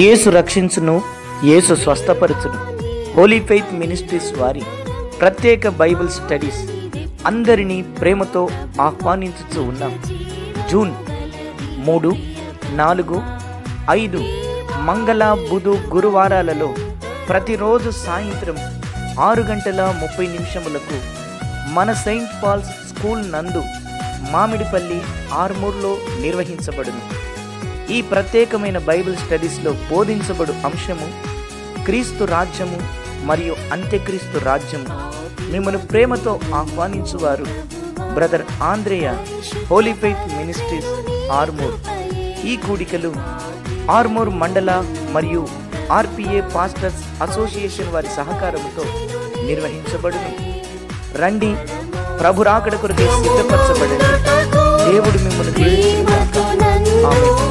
యేసు రక్షించును, యేసు స్వస్థపరచును. Holi faith ministries వారి ప్రత్యేక బైబిల్ స్టడీస్ అందరినీ ప్రేమతో ఆహ్వానించుతూ ఉన్నాం. జూన్ 3, 4, 5 మంగళ, బుధ, గురువారాలలో ప్రతిరోజు సాయంత్రం 6:30 మన సెయింట్ పాల్స్ స్కూల్ నందు మామిడిపల్లి, ఆర్మూర్లో నిర్వహించబడును. ఈ ప్రత్యేకమైన బైబిల్ స్టడీస్లో బోధించబడు అంశము క్రీస్తు రాజ్యము మరియు అంత్యక్రీస్తు రాజ్యము. మిమ్మల్ని ప్రేమతో ఆహ్వానించువారు brother Andreya, holy faith ministries, Armoor. ఈ కూడికలు ఆర్మూర్ మండల మరియు ఆర్పిఏ పాస్టర్స్ అసోసియేషన్ వారి సహకారంతో నిర్వహించబడును. రండి, ప్రభు రాకడ కొరకే సిద్ధపరచబడండి. దేవుడు మిమ్మల్ని దీవించును గాక. ఆమేన్.